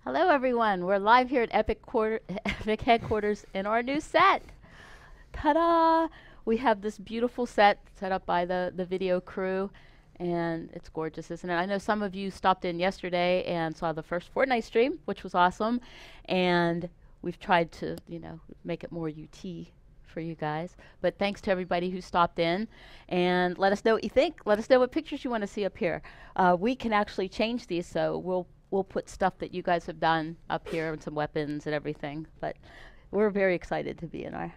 Hello, everyone. We're live here at Epic headquarters in our new set. Ta-da! We have this beautiful set set up by the video crew, and it's gorgeous, isn't it? I know some of you stopped in yesterday and saw the first Fortnite stream, which was awesome, and we've tried to, make it more UT for you guys. But thanks to everybody who stopped in, and let us know what you think. Let us know what pictures you want to see up here. We can actually change these, so we'll put stuff that you guys have done up here and some weapons and everything. But we're very excited to be in our.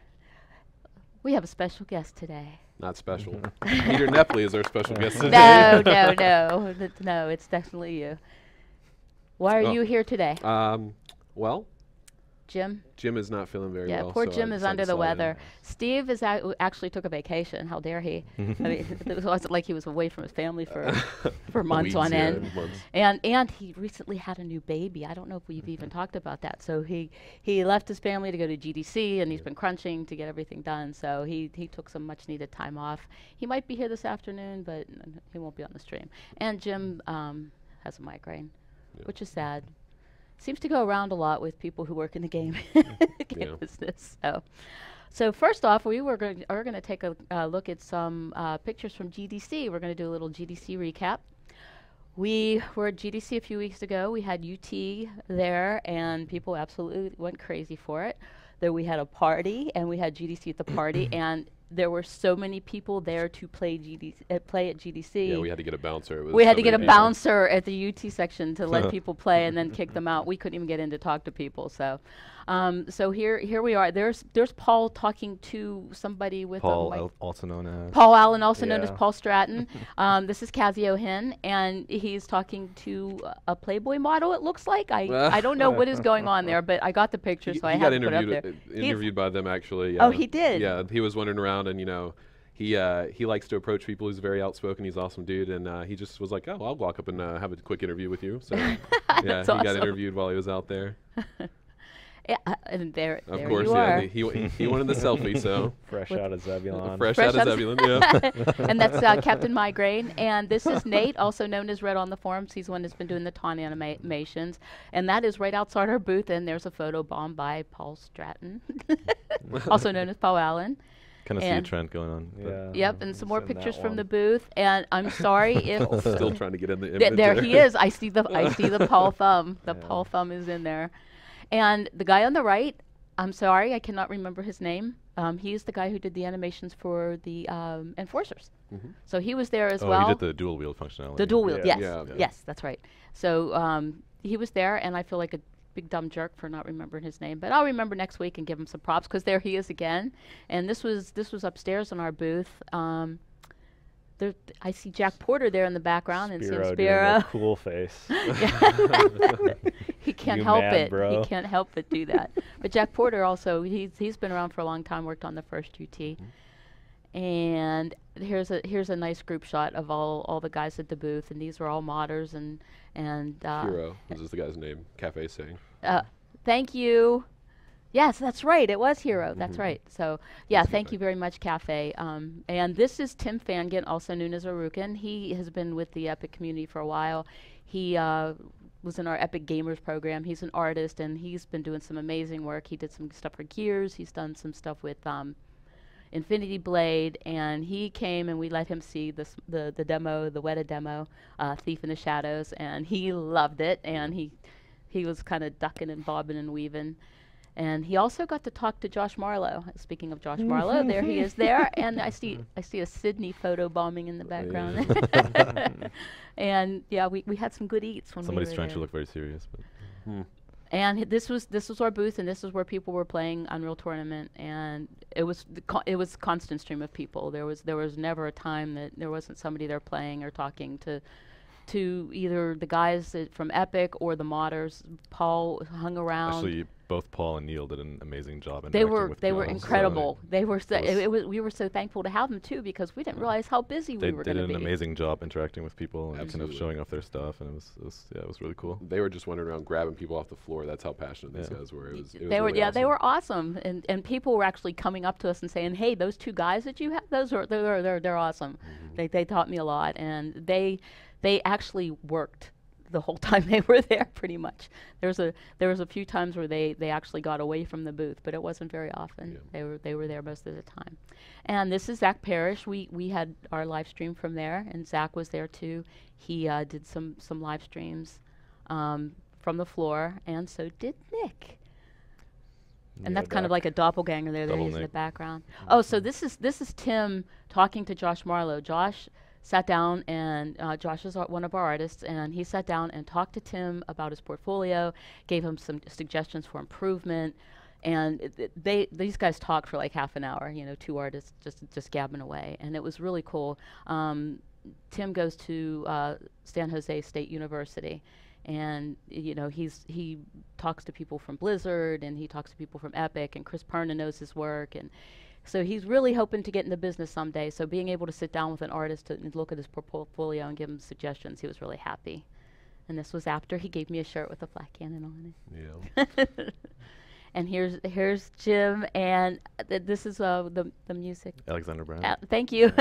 We have a special guest today. Not special. Peter Knepley is our special guest today. No, it's definitely you. Why are you here today? Well, Jim is not feeling very yeah, well. poor so Jim is under the weather. Steve is actually took a vacation. How dare he? I mean, it wasn't like he was away from his family for months on end. And he recently had a new baby. I don't know if we've even talked about that. So he left his family to go to GDC, and he's been crunching to get everything done. So he took some much needed time off. He might be here this afternoon, but he won't be on the stream. And Jim has a migraine, which is sad. Seems to go around a lot with people who work in the game business. So first off, we are going to take a look at some pictures from GDC. We're going to do a little GDC recap. We were at GDC a few weeks ago. We had UT there, and people absolutely went crazy for it. Then we had a party, and we had GDC at the party, and there were so many people there to play at GDC. Yeah, we had to get a bouncer. We had to get a bouncer at the UT section to let people play and then kick them out. We couldn't even get in to talk to people. So, so here we are. There's Paul talking to somebody with Paul, also known as Paul Allen, also known as Paul Stratton. This is Kazio Hin, and he's talking to a Playboy model. It looks like I don't know what is going on there, but I got the picture, so I had to put it up there. Interviewed by them actually. Oh, he did. Yeah, he was wandering around, and he likes to approach people. He's very outspoken. He's an awesome dude, and he just was like, "Oh, I'll walk up and have a quick interview with you." So yeah, he got interviewed while he was out there. Yeah, and there of there course, you are. He wanted the selfie, so fresh out of Zebulon. Fresh out of Zebulon, yeah. And that's Captain Migraine, and this is Nate, also known as Red on the forums. He's the one that's been doing the Tawny animations, and that is right outside our booth. And there's a photo bomb by Paul Stratton, also known as Paul Allen. Kind of see a trend going on. Yeah. Yep, and some more pictures from the booth. And I'm sorry if still trying to get in the image. There he is. I see the Paul thumb. The Paul thumb is in there. And the guy on the right, I'm sorry, I cannot remember his name. He's the guy who did the animations for the Enforcers. So he was there as well. Oh, he did the dual wield functionality. The dual wield, yes. Yeah. Yes, that's right. So he was there, and I feel like a big dumb jerk for not remembering his name. But I'll remember next week and give him some props, because there he is again. And this was upstairs in our booth. I see Jack Porter there in the background, and Spiro Spiro. doing a cool face. He can't You help mad, it. bro? He can't help but do that. But Jack Porter also, he's been around for a long time. Worked on the first UT. And here's a nice group shot of all the guys at the booth, and these are all modders and Hero. This is the guy's name. Cafe saying. Thank you. Yes, that's right. It was Hero. That's right. So, yeah, thank you very much, Cafe. And this is Tim Fangan, also known as Arukin. He has been with the Epic community for a while. He was in our Epic Gamers program. He's an artist, and he's been doing some amazing work. He did some stuff for Gears. He's done some stuff with Infinity Blade, and he came and we let him see the demo, the Weta demo, Thief in the Shadows, and he loved it. And he was kind of ducking and bobbing and weaving. And he also got to talk to Josh Marlowe. Speaking of Josh Marlowe, there he is there. And I see a Sidney photo bombing in the background. Yeah. And yeah, we had some good eats when Somebody's we were trying there. to look very serious. But And this was our booth, and this is where people were playing Unreal Tournament, and it was a constant stream of people. There was never a time that there wasn't somebody there playing or talking to either the guys from Epic or the modders. Paul hung around. actually, both Paul and Neil did an amazing job. They were with incredible. So They were we were so thankful to have them too, because we didn't realize how busy we were going to be. They did an amazing job interacting with people and kind of Absolutely. showing off their stuff, and it was really cool. They were just wandering around grabbing people off the floor. That's how passionate these guys were. It was They were really awesome. they were awesome, and people were actually coming up to us and saying, "Hey, those two guys that you have, they're awesome. They taught me a lot, and they actually worked the whole time they were there, pretty much. There was a few times where they actually got away from the booth, but it wasn't very often. Yeah. They were there most of the time. And this is Zack Parrish. We had our live stream from there, and Zack was there too. He did some live streams from the floor, and so did Nick. And that's kind of like a doppelganger there that he's in the background. Oh, so this is Tim talking to Josh Marlowe. Josh sat down, and Josh is one of our artists, and he sat down and talked to Tim about his portfolio, gave him some suggestions for improvement, and these guys talked for like half an hour. You know, two artists just gabbing away, and it was really cool. Tim goes to San Jose State University. And you know, he talks to people from Blizzard, and he talks to people from Epic, and Chris Perna knows his work, and so he's really hoping to get into business someday. So being able to sit down with an artist and look at his portfolio and give him suggestions, he was really happy. And this was after he gave me a shirt with a flat cannon on it. Yeah. And here's Jim, and this is the music. Alexander Brown. Thank you.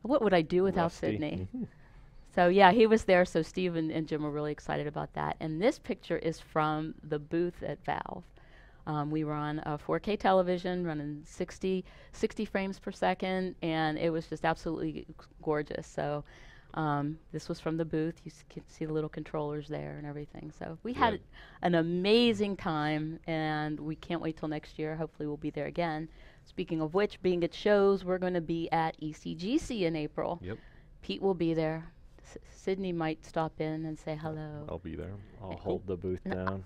What would I do without Rusty. Sidney? So yeah, he was there, so Steve and Jim were really excited about that. And this picture is from the booth at Valve. We were on a 4K television running 60 frames per second, and it was just absolutely gorgeous. So this was from the booth. You can see the little controllers there and everything. So we had an amazing time, and we can't wait till next year. Hopefully we'll be there again. Speaking of which, being at shows, we're going to be at ECGC in April. Yep. Pete will be there. Sidney might stop in and say hello. I'll be there. I'll hold the booth down.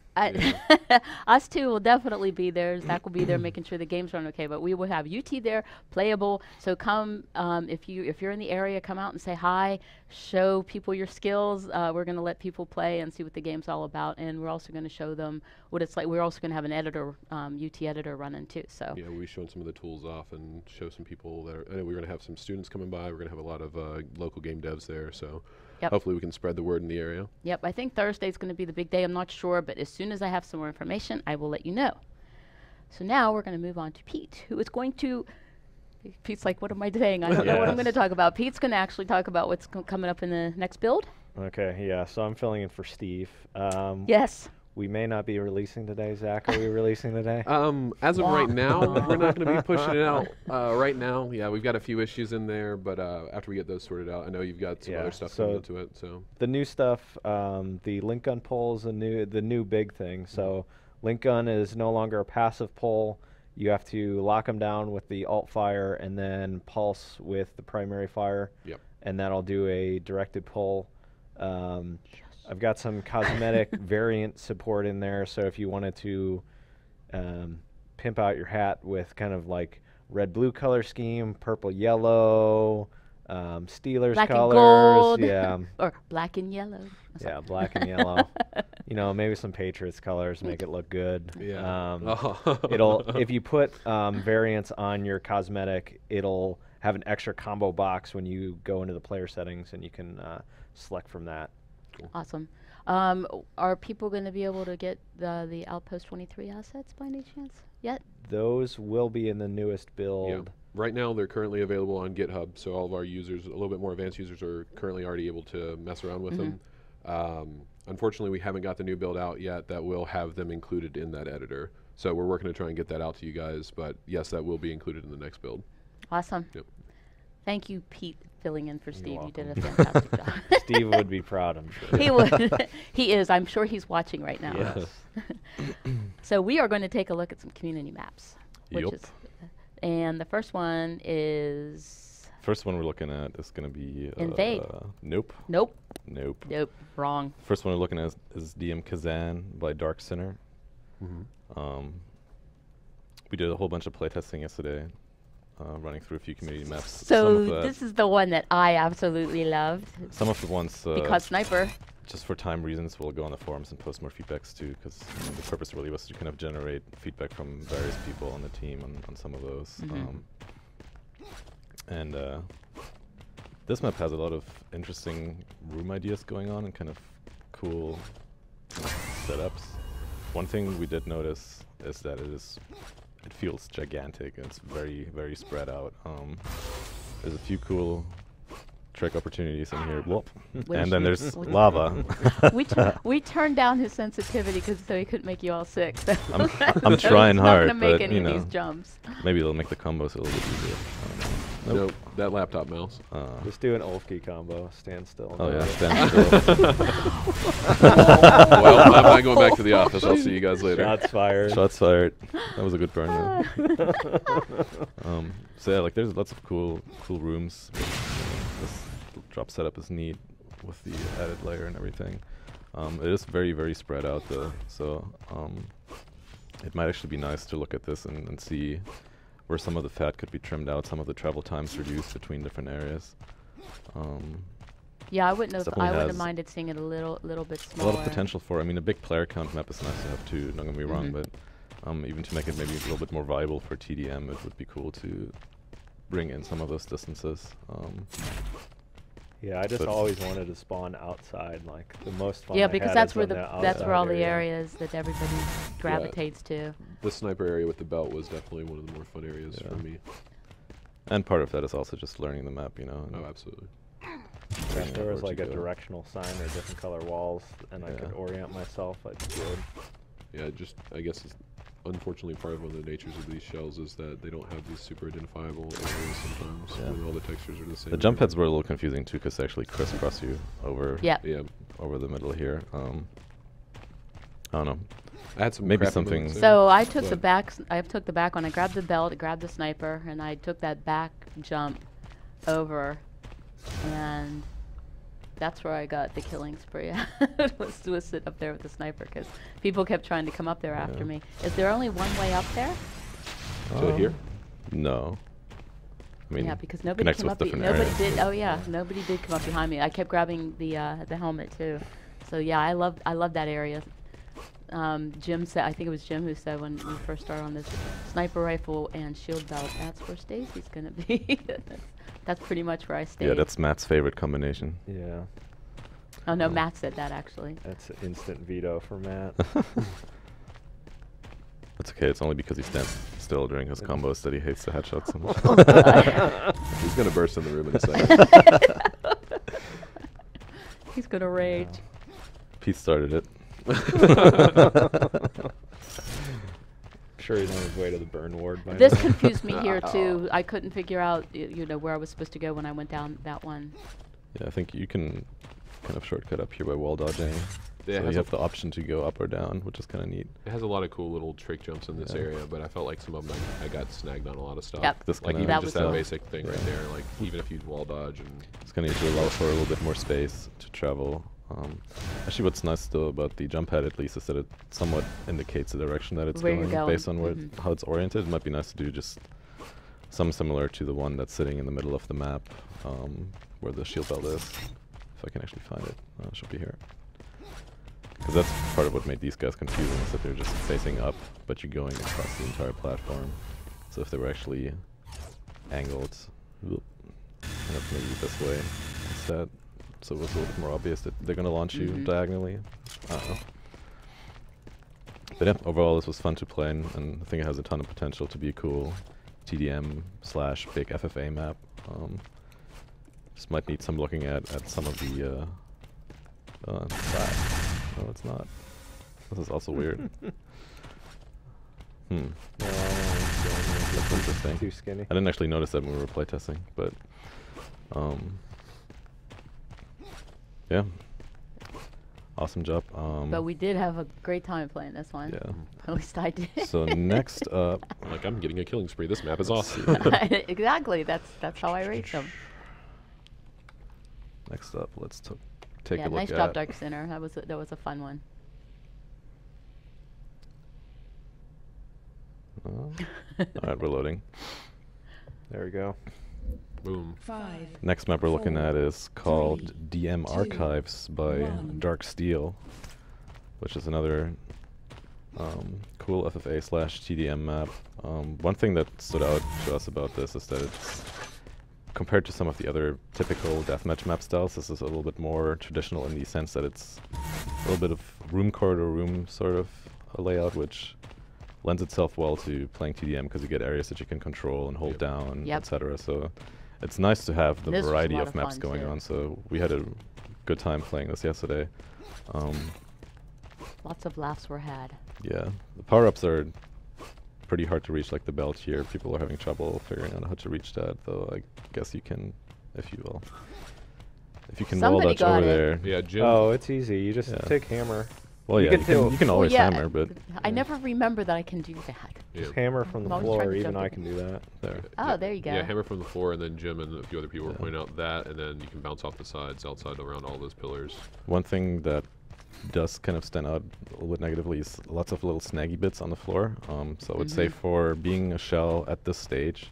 Us two will definitely be there. Zach will be there making sure the games run okay. But we will have UT there, playable. So come if you're in the area, come out and say hi. Show people your skills. We're going to let people play and see what the game's all about. And we're also going to show them what it's like. We're also going to have an editor, UT editor, running too. So yeah, we'll be showing some of the tools off and show some people that are. We're going to have some students coming by. We're going to have a lot of local game devs there. So. Yep. Hopefully we can spread the word in the area. Yep, I think Thursday's going to be the big day. I'm not sure, but as soon as I have some more information, I will let you know. So now we're going to move on to Pete, who is going to... Pete's like, what am I saying? I don't know what I'm going to talk about. Pete's going to actually talk about what's coming up in the next build. Okay, yeah, so I'm filling in for Steve. Yes. We may not be releasing today, Zach. Are we releasing today? As of right now, we're not going to be pushing it out right now. Yeah, we've got a few issues in there, but after we get those sorted out, I know you've got some other stuff coming into it. So the new stuff, the link gun poll is the new big thing. So link gun is no longer a passive poll. You have to lock them down with the alt fire and then pulse with the primary fire. Yep. And that'll do a directed pull. I've got some cosmetic variant support in there, so if you wanted to pimp out your hat with kind of like red-blue color scheme, purple-yellow, Steelers black colors, and gold. yeah, or black and yellow. yeah, black and yellow. You know, maybe some Patriots colors make it look good. yeah, it'll if you put variants on your cosmetic, it'll have an extra combo box when you go into the player settings, and you can select from that. Cool. Awesome. Are people going to be able to get the Outpost 23 assets by any chance yet? Those will be in the newest build. Yeah. Right now, they're currently available on GitHub, so all of our users, a little bit more advanced users, are currently already able to mess around with them. Unfortunately, we haven't got the new build out yet that will have them included in that editor. So we're working to try and get that out to you guys, but yes, that will be included in the next build. Awesome. Yep. Thank you, Pete, filling in for You're Steve. You did a welcome. fantastic job. Steve would be proud, I'm sure. He would. He is. I'm sure he's watching right now. Yes. So we are going to take a look at some community maps. Which Yup. is, and the first one is... First one we're looking at is going to be... Invade. Nope. Nope. Nope. Nope. Wrong. First one we're looking at is Diem Kazan by Dark Sinner. We did a whole bunch of playtesting yesterday, running through a few community maps. So this is the one that I absolutely loved. Some of the ones... because Sniper. Just for time reasons, we'll go on the forums and post more feedbacks too, because the purpose really was to kind of generate feedback from various people on the team on some of those. This map has a lot of interesting room ideas going on and kind of cool setups. One thing we did notice is that it feels gigantic and it's very, very spread out. There's a few cool trick opportunities in here. Whoop. Which And then we- there's which- lava. we turned down his sensitivity so he couldn't make you all sick. So I'm trying he's hard, not gonna make but, any you of these know. jumps. Maybe it'll make the combos a little bit easier. I don't know. Nope. That laptop mouse. Just do an Ulfke combo. Stand still. Oh, yeah. Stand Stand still. Well, I'm not going back to the office. I'll see you guys later. Shots fired. Shots fired. That was a good burn, though. So yeah, like there's lots of cool rooms. This drop setup is neat with the added layer and everything. It is very, very spread out though, so it might actually be nice to look at this and see where some of the fat could be trimmed out, some of the travel times reduced between different areas. Yeah, I wouldn't have definitely has minded seeing it a little bit A smaller. lot of potential for. I mean, a big player count map is nice to have too. Don't get me wrong, Mhm. but even to make it maybe a little bit more viable for TDM, it would be cool to bring in some of those distances. Yeah, I just But- always wanted to spawn outside, like the most fun. Yeah, I because had that's is where in that's where all outside the area. areas that everybody gravitates to. The sniper area with the belt was definitely one of the more fun areas Yeah. for me. And part of that is also just learning the map, you know. and Oh, absolutely. Yeah, if figuring there out was where like to a go. directional sign or different color walls, and I could Yeah. orient myself, I'd be good. Yeah, I guess it's unfortunately part of one of the natures of these shells is that they don't have these super identifiable areas sometimes Yeah. when all the textures are the same. The jump heads were a little confusing too, because they actually crisscross you over Yeah. Yeah, over the middle here. I don't know. I had some Maybe crappy something- moments there, So I took the but back. I took the back one. I grabbed the belt, I grabbed the sniper, and I took that back jump over, and that's where I got the killing spree. was sit up there with the sniper because people kept trying to come up there after Yeah. me. Is there only one way up there? So here? No. I mean, Yeah, because nobody connects came with up. different Nobody areas. did. Oh yeah, nobody did come up behind me. I kept grabbing the helmet too. So yeah, I love that area. Jim said, I think it was Jim who said when we first started on this, sniper rifle and shield belt. That's where Stacey's gonna be. That's pretty much where I stayed. yeah, that's Matt's favorite combination. Yeah, Oh no, Matt said that actually. that's an instant veto for Matt. That's okay. It's only because he stands still during his combos that he hates the headshots so much. He's gonna burst in the room in a second. He's gonna rage. Pete started it. Sure, he's on his way to the burn ward by This now. confused me here too. I couldn't figure out, where I was supposed to go when I went down that one. Yeah, I think you can kind of shortcut up here by wall dodging. Yeah, it So has you a- have the option to go up or down, which is kind of neat. It has a lot of cool little trick jumps in this Yeah. area, but I felt like some of them I got snagged on a lot of stuff. Yep. This Like kinda- even That just was that cool. basic thing right Yeah. there, like even if you wall dodge and It's going to need to allow for a little bit more space to travel. Actually, what's nice though about the jump pad at least is that it somewhat indicates the direction that it's Where you're going, going. based on where Mhm. how it's oriented. It might be nice to do just some similar to the one that's sitting in the middle of the map, where the shield belt is. If I can actually find it, it should be here. Because that's part of what made these guys confusing, is that they're just facing up, but you're going across the entire platform. So if they were actually angled, kind of maybe this way instead, so it was a little bit more obvious that they're going to launch you Mhm. diagonally. I don't know. But yeah, overall this was fun to play, and I think it has a ton of potential to be a cool TDM/big FFA map. Just might need some looking at some of the side. No, it's not. This is also weird. That's interesting. Too skinny. I didn't actually notice that when we were playtesting, but yeah, awesome job. But we did have a great time playing this one. Yeah. At least I did. So next up, like I'm getting a killing spree. This map is awesome. Exactly. That's how I rate them. next up, let's take Yeah, a look nice at. job, Dark Center. That was a fun one. All right, we're loading. There we go. Boom. 5, Next map we're looking at is called 3, Diem 2, Archives by 1. Dark Steel, which is another cool FFA/TDM map. One thing that stood out to us about this is that it's, compared to some of the other typical deathmatch map styles, this is a little bit more traditional in the sense that it's a little bit of room corridor room sort of a layout, which lends itself well to playing TDM because you get areas that you can control and hold Yep. down, Yep. etc. So it's nice to have the This was a variety lot of of maps fun, going too. on. So we had a good time playing this yesterday. Lots of laughs were had. Yeah, the power-ups are pretty hard to reach, like the belt here. People are having trouble figuring out how to reach that, though I guess you can, if you will. If you can wall Somebody dodge got over it. there. Yeah, Jim. Oh, it's easy. You just Yeah. take hammer. Well, You yeah, can you can always yeah, hammer, but I never remember that I can do that. Yeah. Just hammer from the I'm always trying floor. to Even jump I in. can do that. there. Oh, there you go. Yeah, hammer from the floor, and then Jim and a few other people were Yeah. pointing out that, and then you can bounce off the sides, outside, around all those pillars. One thing that does kind of stand out a little bit negatively is lots of little snaggy bits on the floor. So I would say for being a shell at this stage,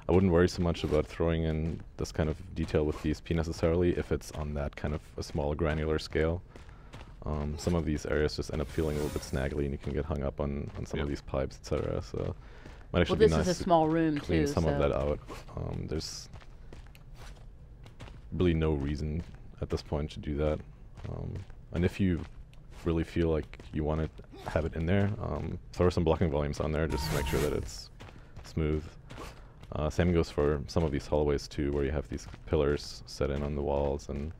I wouldn't worry so much about throwing in this kind of detail with DSP necessarily if it's on that kind of a small granular scale. Some of these areas just end up feeling a little bit snaggly, and you can get hung up on some of these pipes, etc. So it might actually Well, be this nice is a to small room clean too. some of so that out. There's really no reason at this point to do that. And if you really feel like you want to have it in there, throw some blocking volumes on there just to make sure that it's smooth. Same goes for some of these hallways too, where you have these pillars set in on the walls, and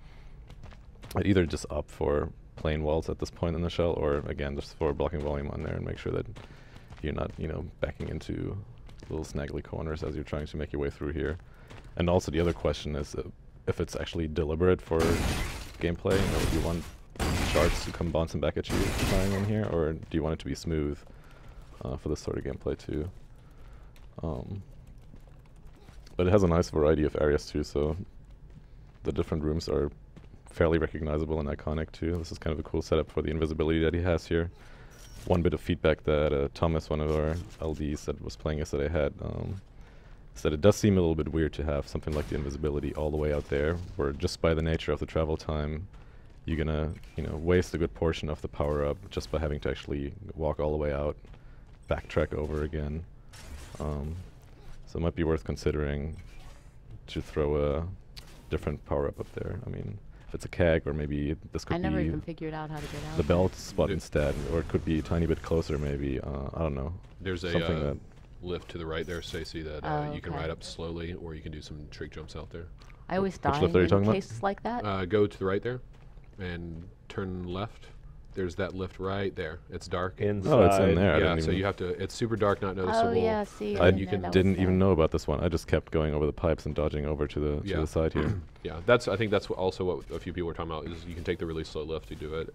I'd either just opt for plain walls at this point in the shell, or again just for blocking volume on there and make sure that you're not, backing into little snaggly corners as you're trying to make your way through here. And also the other question is if it's actually deliberate for gameplay. Do you want shards to come bouncing back at you flying in here, or do you want it to be smooth for this sort of gameplay too? But it has a nice variety of areas too, so the different rooms are fairly recognizable and iconic too. This is kind of a cool setup for the invisibility that he has here. One bit of feedback that Thomas, one of our LDs that was playing yesterday, had is that it does seem a little bit weird to have something like the invisibility all the way out there, where just by the nature of the travel time, you're gonna waste a good portion of the power up just by having to actually walk all the way out, backtrack over again. So it might be worth considering to throw a different power up there. I mean, if it's a keg, or maybe this could I never be even figured out how to get out. the there. belt spot instead, or it could be a tiny bit closer maybe. I don't know. There's Something a that lift to the right there, Stacey, that Oh, you can okay. ride up slowly, or you can do some trig jumps out there. I always die lift are you in talking about? cases like that. Go to the right there, and turn left. There's that lift right there. It's dark. Inside. Oh, it's in there. I Yeah, didn't so even you have to. It's super dark, not noticeable. Oh yeah, see. I didn't know that was didn't there. even know about this one. I just kept going over the pipes and dodging over to the side here. Yeah, I think that's also what a few people were talking about, is you can take the really slow lift to do it.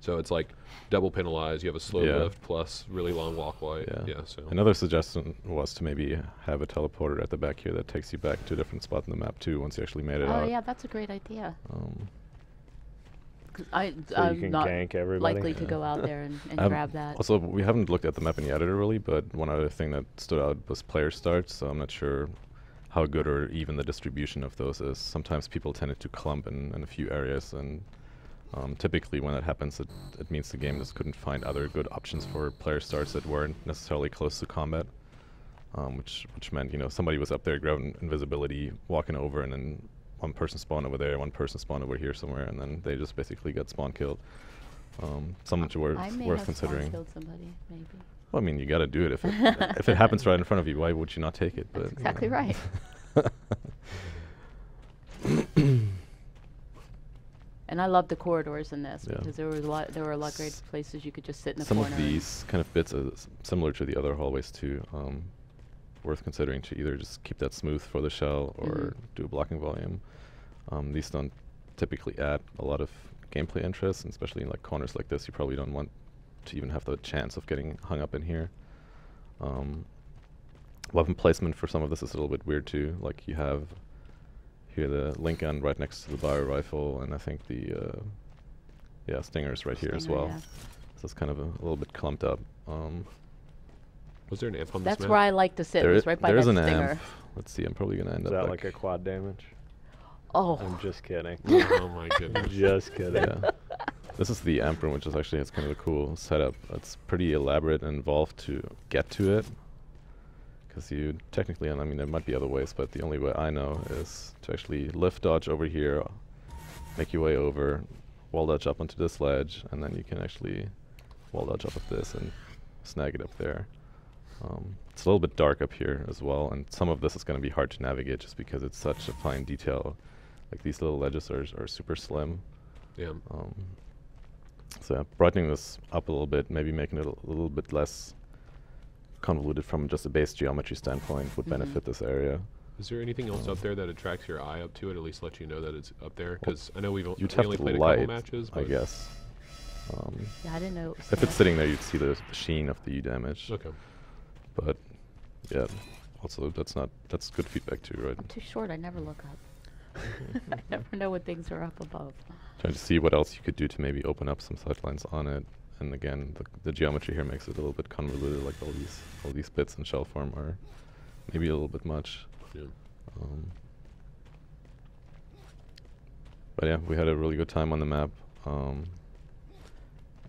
So it's like double penalized. You have a slow Yeah. lift plus really long walkway. Yeah. So Another suggestion was to maybe have a teleporter at the back here that takes you back to a different spot in the map too, once you actually made it Oh out. yeah, that's a great idea. 'Cause So you I'm can not gank everybody. likely to go out there and Um, grab that. Also, we haven't looked at the map in the editor really, but one other thing that stood out was player starts. So I'm not sure how good or even the distribution of those is. Sometimes people tended to clump in a few areas, and typically when that happens, it means the game just couldn't find other good options for player starts that weren't necessarily close to combat, which meant somebody was up there grabbing invisibility, walking over, and then one person spawned over there, one person spawned over here somewhere, and then they just basically got spawn killed. Something I may worth have considering. killed somebody, maybe. Well, I mean, you got to do it. If it happens right in front of you, why would you not take it? That's But, exactly right. And I love the corridors in this Yeah. because there were a lot of great places you could just sit in the Some corner. of these kind of bits are similar to the other hallways too. Worth considering to either just keep that smooth for the shell or do a blocking volume. These don't typically add a lot of gameplay interest, and especially in like corners like this, you probably don't want to even have the chance of getting hung up in here. Weapon placement for some of this is a little bit weird too. Like you have here the link gun right next to the bio rifle, and I think the stingers right here as Stinger, well. yeah. So it's kind of a little bit clumped up. was there an amp on this That's map? where I like to sit. There Was right by there that is an stinger. amp. Let's see. I'm probably gonna end Is up that like a quad damage? Oh, I'm just kidding. Oh my goodness. Just kidding. Yeah. This is the amp room, which is actually it's kind of a cool setup. It's pretty elaborate and involved to get to it. Because you technically, and I mean there might be other ways, but the only way I know is to actually lift dodge over here, make your way over, wall dodge up onto this ledge, and then you can actually wall dodge up of this and snag it up there. It's a little bit dark up here as well, and some of this is going to be hard to navigate just because it's such a fine detail. Like these little ledges are super slim. Yeah. So yeah, brightening this up a little bit, maybe making it a little bit less convoluted from just a base geometry standpoint would benefit this area. Is there anything else up there that attracts your eye up to it, at least let you know that it's up there? Because I know we You'd only have played to a couple light, matches. I guess. Yeah, I didn't know. It was If it's sitting there, you'd see the sheen of the U damage. Okay. But yeah, also that's good feedback too, right? I'm too short. I never look up. I never know when things are up above. Trying to see what else you could do to maybe open up some sightlines on it. And again, the geometry here makes it a little bit convoluted. Like all these bits in shell form are maybe a little bit much. Yeah. But yeah, we had a really good time on the map.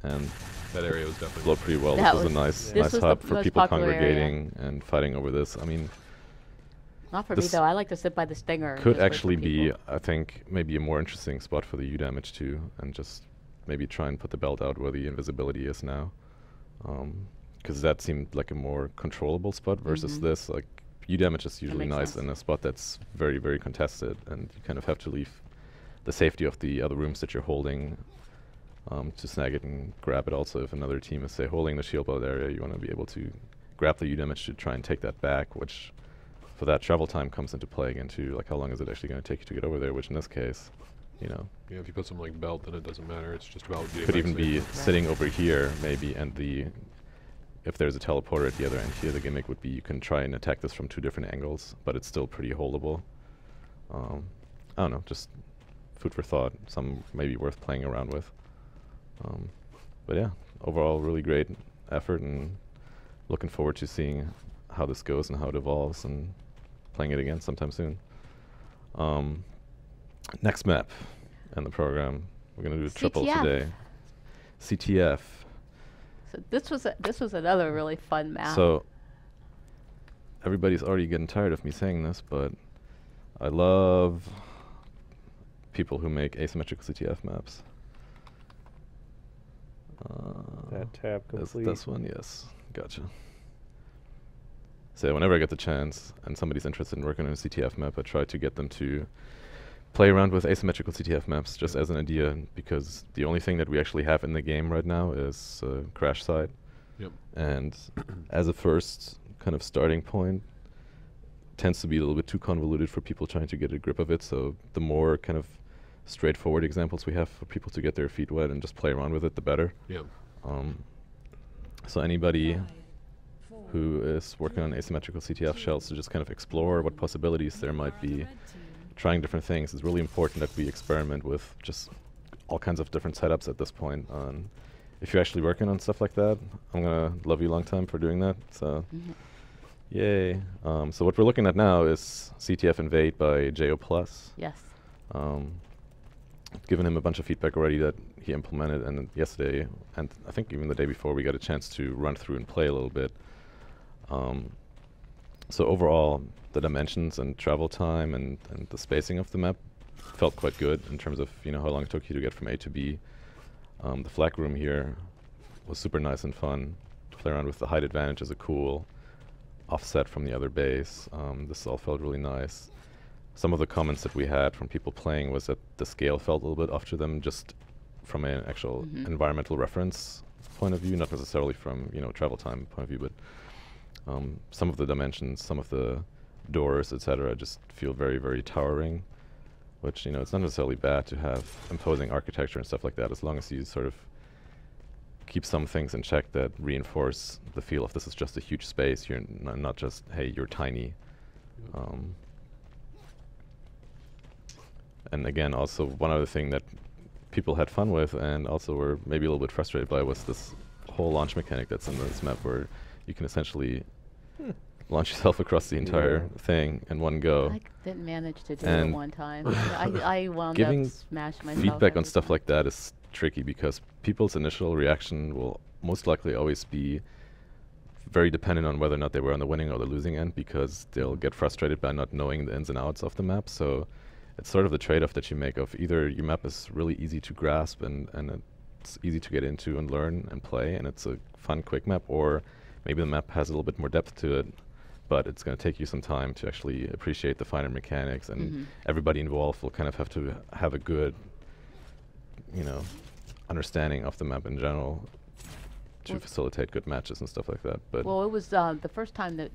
And That area was definitely flowed pretty well. That This was a was nice the hub for most people popular area. congregating and fighting over this. I mean, Not for me This though. I like to sit by the stinger. and could just wait for actually be, people. I think, maybe a more interesting spot for the U damage too, and just maybe try and put the belt out where the invisibility is now. Because that seemed like a more controllable spot versus this. Like, U damage is usually makes nice sense. in a spot that's very, very contested, and you kind of have to leave the safety of the other rooms that you're holding to snag it and grab it. Also, if another team is, say, holding the shield belt area, you want to be able to grab the U damage to try and take that back, which for that travel time comes into play again too. Like, how long is it actually going to take you to get over there, which in this case, you know, Yeah, if you put something like belt, then it doesn't matter. It's just about getting could back even be safe. sitting over here maybe, and if there's a teleporter at the other end here, the gimmick would be you can try and attack this from 2 different angles, but it's still pretty holdable. I don't know, just food for thought, some maybe worth playing around with. But yeah, overall really great effort, and looking forward to seeing how this goes and how it evolves and playing it again sometime soon. Next map in the program, we're going to do a triple CTF. today. CTF. So this was another really fun map. So everybody's already getting tired of me saying this, but I love people who make asymmetrical CTF maps. That tab complete. This one, yes. Gotcha. So whenever I get the chance and somebody's interested in working on a CTF map, I try to get them to play around with asymmetrical CTF maps just as an idea, because the only thing that we actually have in the game right now is crash site. Yep. And as a first kind of starting point, tends to be a little bit too convoluted for people trying to get a grip of it. So the more kind of straightforward examples we have for people to get their feet wet and just play around with it, the better. Yeah. So anybody who is working on asymmetrical CTF shells to just kind of explore what possibilities there might be, trying different things, it's really important that we experiment with just all kinds of different setups at this point. If you're actually working on stuff like that, I'm gonna love you long time for doing that. So, yay! So what we're looking at now is CTF Innovate by JO Plus. yes. Given him a bunch of feedback already that he implemented, and yesterday, and I think even the day before, we got a chance to run through and play a little bit. So overall, the dimensions and travel time and the spacing of the map felt quite good in terms of, you know, how long it took you to get from A to B. The flag room here was super nice and fun to play around with. The height advantage is a cool offset from the other base. This all felt really nice. Some of the comments that we had from people playing was that the scale felt a little bit off to them, just from an actual environmental reference point of view, not necessarily from, you know, travel time point of view, but some of the dimensions, some of the doors, etc., just feel very, very towering, which, you know, it's not necessarily bad to have imposing architecture and stuff like that, as long as you sort of keep some things in check that reinforce the feel of this is just a huge space. You're not just, hey, you're tiny. And again, also one other thing that people had fun with and also were maybe a little bit frustrated by was this whole launch mechanic that's in this map, where you can essentially launch yourself across the entire thing in one go. I didn't manage to do it And one time. I wound up giving smashing myself. feedback on every stuff time. like that is tricky, because people's initial reaction will most likely always be very dependent on whether or not they were on the winning or the losing end, because they'll get frustrated by not knowing the ins and outs of the map. So it's sort of the trade-off that you make of either your map is really easy to grasp and it's easy to get into and learn and play, and it's a fun, quick map, or maybe the map has a little bit more depth to it, but it's going to take you some time to actually appreciate the finer mechanics, and everybody involved will kind of have to have a good, you know, understanding of the map in general to facilitate good matches and stuff like that. But well, it was the first time that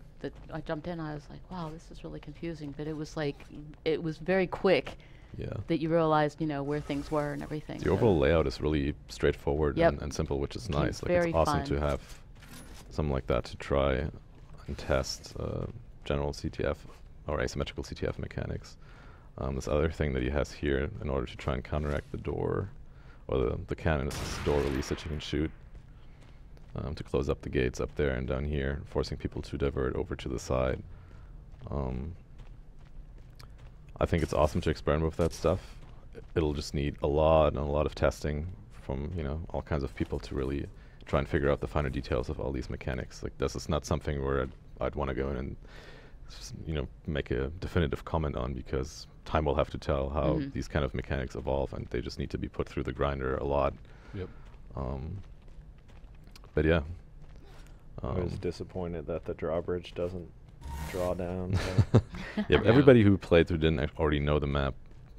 I jumped in, I was like, wow, this is really confusing. But it was like, it was very quick that you realized, you know, where things were and everything. The overall layout is really straightforward and simple, which is nice. Like, it's awesome to have something like that to try and test general CTF or asymmetrical CTF mechanics. This other thing that he has here in order to try and counteract the door, or the cannon, is this door release that you can shoot to close up the gates up there and down here, forcing people to divert over to the side. I think it's awesome to experiment with that stuff. It'll just need a lot of testing from, you know, all kinds of people to really try and figure out the finer details of all these mechanics. Like, this is not something where I'd want to go in and you know, make a definitive comment on, because time will have to tell how these kind of mechanics evolve, and they just need to be put through the grinder a lot. Yep. But yeah. I was disappointed that the drawbridge doesn't draw down. Yeah, but everybody who played who didn't already know the map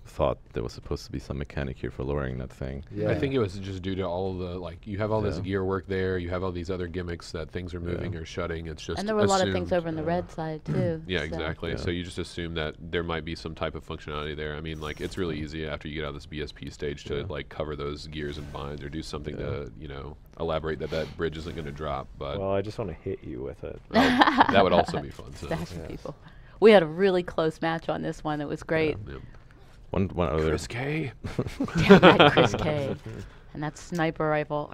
thought there was supposed to be some mechanic here for lowering that thing. I think it was just due to all of the, like, you have all this gear work there, you have all these other gimmicks that things are moving or shutting. It's just and there were a lot of things over on the red side too. Yeah, exactly. So you just assume that there might be some type of functionality there. I mean, like, it's really easy after you get out of this BSP stage to like cover those gears and binds, or do something to, you know, elaborate that bridge isn't going to drop. But well, I just want to hit you with it. That would also be fun. So. People. We had a really close match on this one. It was great. One other Chris K. Damn that Chris K. And that sniper rifle.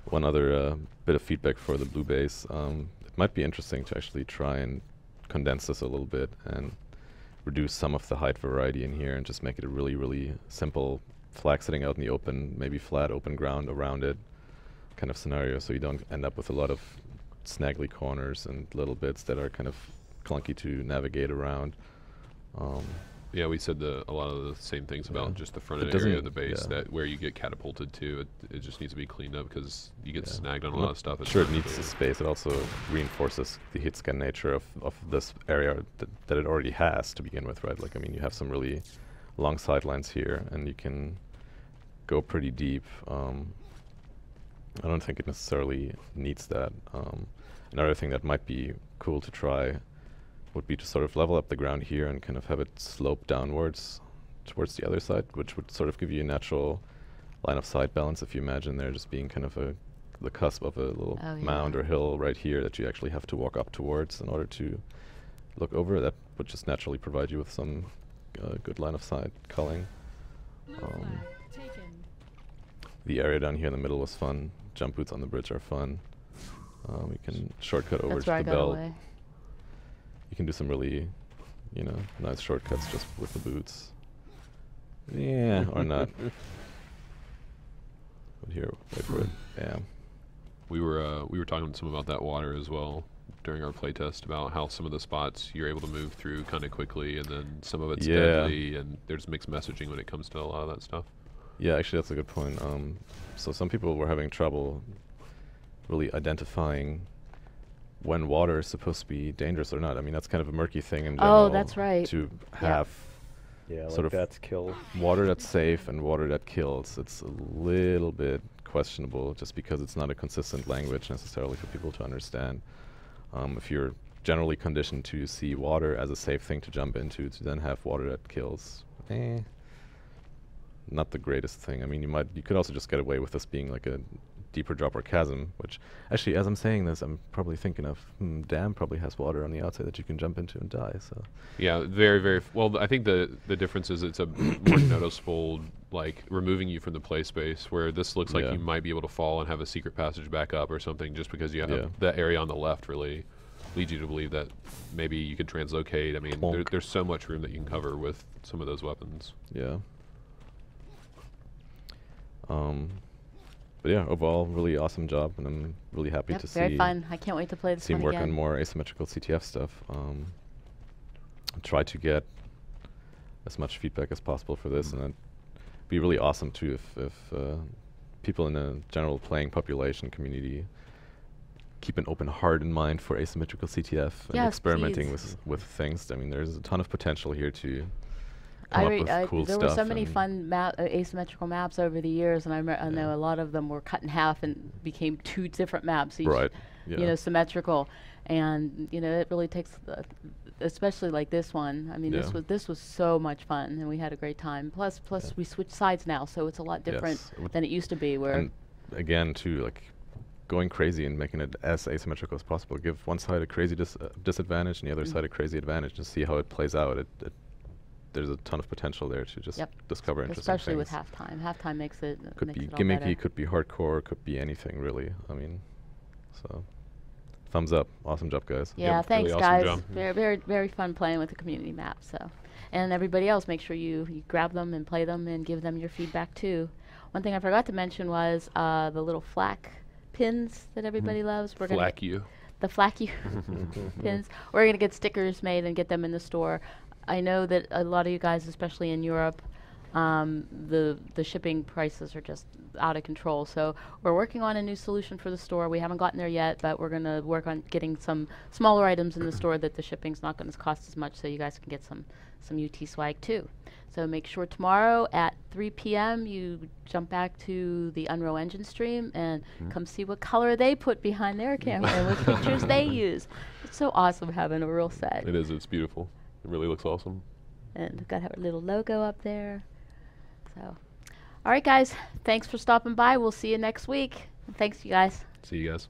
One other bit of feedback for the blue base. It might be interesting to actually try and condense this a little bit and reduce some of the height variety in here and just make it a really, really simple flag sitting out in the open, maybe flat open ground around it kind of scenario, so you don't end up with a lot of snaggly corners and little bits that are kind of clunky to navigate around. Yeah, we said a lot of the same things about just the front end area of the base, that where you get catapulted to, it just needs to be cleaned up because you get snagged on a lot of stuff. Sure, it needs the space. It also reinforces the hit scan nature of this area that it already has to begin with, right? Like, I mean, you have some really long sidelines here, and you can go pretty deep. I don't think it necessarily needs that. Another thing that might be cool to try would be to sort of level up the ground here and kind of have it slope downwards towards the other side, which would sort of give you a natural line of sight balance. If you imagine there just being kind of the cusp of a little mound or hill right here that you actually have to walk up towards in order to look over, that would just naturally provide you with some good line of sight culling. The area down here in the middle was fun. Jump boots on the bridge are fun. We can shortcut over to the belt. You can do some really, you know, nice shortcuts just with the boots. Yeah, or not. But here, wait for it. Yeah. We were talking to some about that water as well during our playtest, about how some of the spots you're able to move through kind of quickly, and then some of it's deadly, and there's mixed messaging when it comes to a lot of that stuff. Yeah, actually, that's a good point. So some people were having trouble really identifying when water is supposed to be dangerous or not. I mean, that's kind of a murky thing in general. Oh, that's right. To have sort of that's kill. Water that's safe and water that kills. It's a little bit questionable just because it's not a consistent language necessarily for people to understand. If you're generally conditioned to see water as a safe thing to jump into, to then have water that kills, not the greatest thing. I mean, you could also just get away with this being like a deeper drop or chasm, which actually, as I'm saying this, I'm probably thinking of Dam probably has water on the outside that you can jump into and die. So yeah, very, very well. I think the difference is it's a more noticeable, like, removing you from the play space, where this looks like you might be able to fall and have a secret passage back up or something, just because you have that area on the left really leads you to believe that maybe you could translocate. I mean, there's so much room that you can cover with some of those weapons. Yeah. But yeah, overall, really awesome job, and I'm really happy to see. Very fun. I can't wait to play this one again. Work on more asymmetrical CTF stuff. Try to get as much feedback as possible for this, and it'd be really awesome too if people in the general playing population community keep an open heart in mind for asymmetrical CTF and Yes, experimenting please. with things. I mean, there's a ton of potential here to come up with cool there stuff. were so many fun asymmetrical maps over the years, and I know a lot of them were cut in half and became 2 different maps, each, Right. Yeah. you know, symmetrical. And you know, it really takes, especially like this one. I mean, Yeah. this was so much fun, and we had a great time. Plus we switched sides now, so it's a lot different than it used to be. Where and again, too, like going crazy and making it as asymmetrical as possible. Give one side a crazy disadvantage and the other side a crazy advantage, and see how it plays out. There's a ton of potential there to just discover interesting especially things. with halftime. Halftime makes it Could be all gimmicky, better. could be hardcore, could be anything really. I mean, so thumbs up. Awesome job, guys. Yeah, Yep, thanks, really awesome guys. job. Very, very, very fun playing with the community map. So, and everybody else, make sure you grab them and play them and give them your feedback too. One thing I forgot to mention was the little flak pins that everybody loves. We're gonna Flack you. the flaky pins. We're gonna get stickers made and get them in the store. I know that a lot of you guys, especially in Europe, the shipping prices are just out of control. So we're working on a new solution for the store. We haven't gotten there yet, but we're going to work on getting some smaller items in the store that the shipping's not going to cost as much, so you guys can get some UT swag too. So make sure tomorrow at 3 p.m. you jump back to the Unreal Engine stream and come see what color they put behind their camera and what pictures they use. It's so awesome having a real set. It is. It's beautiful. It really looks awesome. And we've got our little logo up there. So, all right, guys. Thanks for stopping by. We'll see you next week. Thanks, you guys. See you guys.